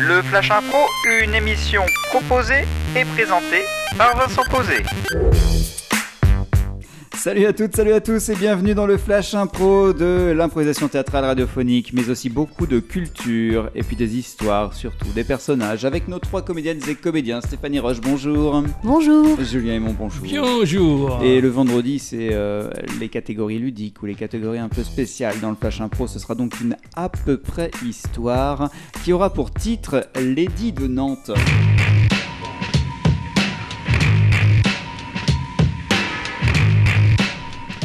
Le Flash Impro, une émission proposée et présentée par Vincent Posé. Salut à toutes, salut à tous et bienvenue dans le Flash Impro de l'improvisation théâtrale radiophonique, mais aussi beaucoup de culture et puis des histoires, surtout des personnages, avec nos 3 comédiennes et comédiens. Stéphanie Roche, bonjour. Bonjour. Julien Aymon, bonjour. Bonjour. Et le vendredi, c'est les catégories ludiques ou les catégories un peu spéciales dans le Flash Impro. Ce sera donc une à peu près histoire qui aura pour titre Lady de Nantes.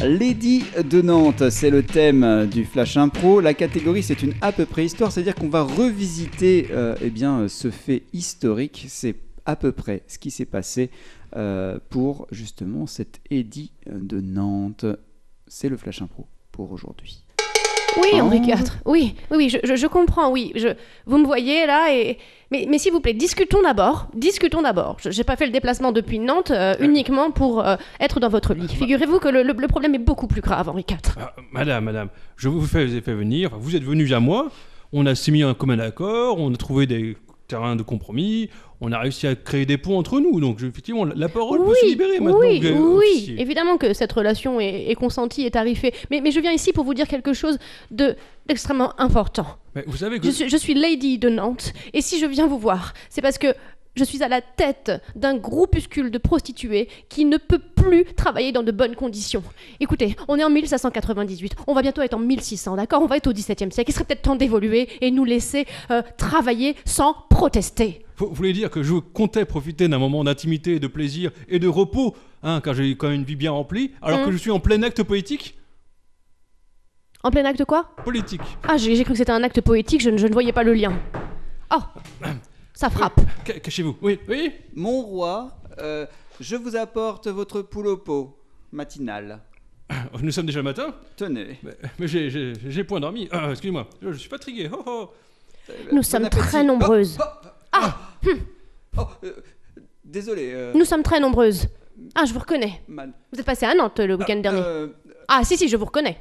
Lady de Nantes, c'est le thème du Flash Impro. La catégorie, c'est une à peu près histoire, c'est-à-dire qu'on va revisiter ce fait historique. C'est à peu près ce qui s'est passé pour justement cette Lady de Nantes. C'est le Flash Impro pour aujourd'hui. Oui, Henri IV. Oui, je comprends, oui. Vous me voyez là, mais s'il vous plaît, discutons d'abord. J'ai pas fait le déplacement depuis Nantes uniquement pour être dans votre lit. Figurez-vous que le problème est beaucoup plus grave, Henri IV. Madame, je vous ai fait venir, vous êtes venus à moi, on a mis un commun accord, on a trouvé des terrains de compromis, on a réussi à créer des ponts entre nous, donc effectivement la parole peut se libérer maintenant. Oui, évidemment que cette relation est consentie et tarifée, mais je viens ici pour vous dire quelque chose d'extrêmement important. Mais vous savez que... Je suis Lady de Nantes, et si je viens vous voir, c'est parce que je suis à la tête d'un groupuscule de prostituées qui ne peut plus travailler dans de bonnes conditions. Écoutez, on est en 1598, on va bientôt être en 1600, d'accord ? On va être au XVIIe siècle, il serait peut-être temps d'évoluer et nous laisser travailler sans protester. Vous voulez dire que je comptais profiter d'un moment d'intimité, de plaisir et de repos, car j'ai quand même une vie bien remplie, alors que je suis en plein acte poétique ? En plein acte quoi ? Politique. Ah, j'ai cru que c'était un acte poétique, je ne voyais pas le lien. Oh, ça frappe. Oui, cachez-vous. Oui. Mon roi, je vous apporte votre poule au pot matinale. Nous sommes déjà le matin ? Tenez. Mais j'ai point dormi. Excusez-moi, je suis fatigué. Nous sommes très nombreuses. Désolé. Nous sommes très nombreuses. Ah, je vous reconnais. Vous êtes passé à Nantes le week-end dernier. Ah, si, je vous reconnais.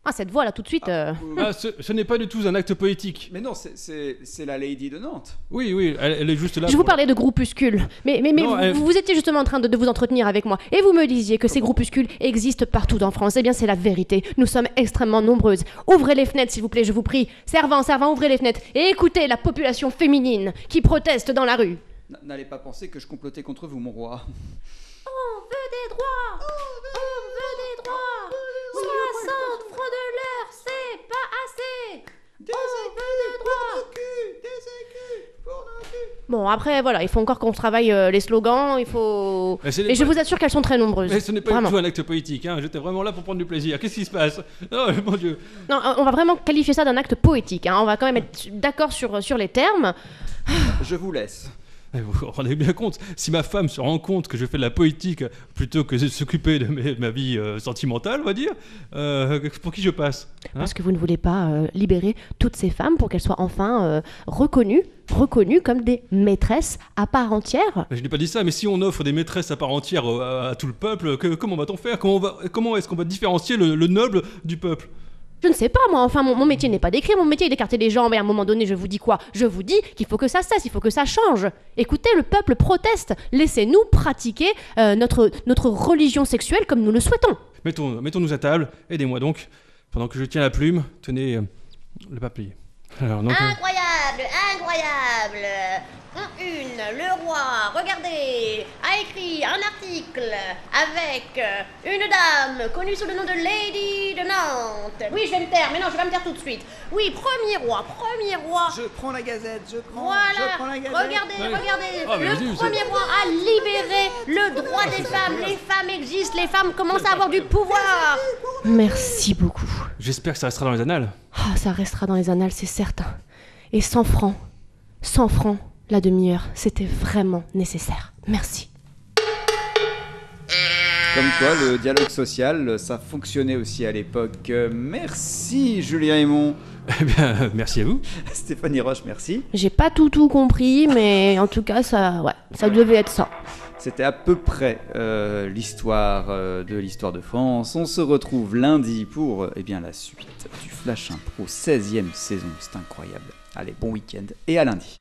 Ah, cette voix là tout de suite. Ce n'est pas du tout un acte poétique. Mais non, c'est la Lady de Nantes. Oui, elle est juste là. Je vous parlais de groupuscules. Mais non, vous étiez justement en train de vous entretenir avec moi. Et vous me disiez que ces groupuscules existent partout en France. Eh bien, c'est la vérité. Nous sommes extrêmement nombreuses. Ouvrez les fenêtres, s'il vous plaît, je vous prie. Servant, ouvrez les fenêtres. Et écoutez la population féminine qui proteste dans la rue. N'allez pas penser que je complotais contre vous, mon roi. On veut des droits. On veut des droits. 60 francs de l'heure, c'est pas assez. Des écus pour nos culs. Bon, après, voilà, il faut encore qu'on travaille les slogans, il faut... Et je vous assure qu'elles sont très nombreuses. Mais ce n'est pas vraiment. du tout un acte poétique, J'étais vraiment là pour prendre du plaisir. Qu'est-ce qui se passe ? Oh, mon Dieu. Non, on va vraiment qualifier ça d'un acte poétique, On va quand même être d'accord sur les termes. Je vous laisse. Vous vous rendez bien compte, si ma femme se rend compte que je fais de la poétique plutôt que de s'occuper de ma vie sentimentale, on va dire, pour qui je passe Parce que vous ne voulez pas libérer toutes ces femmes pour qu'elles soient enfin reconnues comme des maîtresses à part entière. Je n'ai pas dit ça, mais si on offre des maîtresses à part entière à tout le peuple, comment va-t-on faire ? Comment est-ce qu'on va différencier le noble du peuple ? Je ne sais pas, moi, enfin, mon métier n'est pas d'écrire, mon métier est d'écarter les jambes, et à un moment donné, je vous dis quoi ? Je vous dis qu'il faut que ça cesse, il faut que ça change. Écoutez, le peuple proteste, laissez-nous pratiquer notre religion sexuelle comme nous le souhaitons. Mettons-nous à table, aidez-moi donc, pendant que je tiens la plume, tenez le papier. Alors, donc, Incroyable. Le roi, regardez, a écrit un article avec une dame connue sous le nom de Lady de Nantes. Oui, je vais me taire, mais non, je vais me taire tout de suite. Oui, premier roi. Je prends la gazette, je prends la gazette. Regardez, le premier roi a libéré le droit des femmes. Les femmes existent, les femmes commencent à avoir du pouvoir. Merci beaucoup. J'espère que ça restera dans les annales. Ah, ça restera dans les annales, c'est certain. Et 100 francs, la demi-heure, c'était vraiment nécessaire. Merci. Comme quoi, le dialogue social, ça fonctionnait aussi à l'époque. Merci Julien Aymon. Eh bien, merci à vous. Stéphanie Roche, merci. J'ai pas tout compris, mais en tout cas, ça devait être ça. C'était à peu près l'histoire de France. On se retrouve lundi pour la suite du Flash Impro 16e saison. C'est incroyable. Allez, bon week-end et à lundi.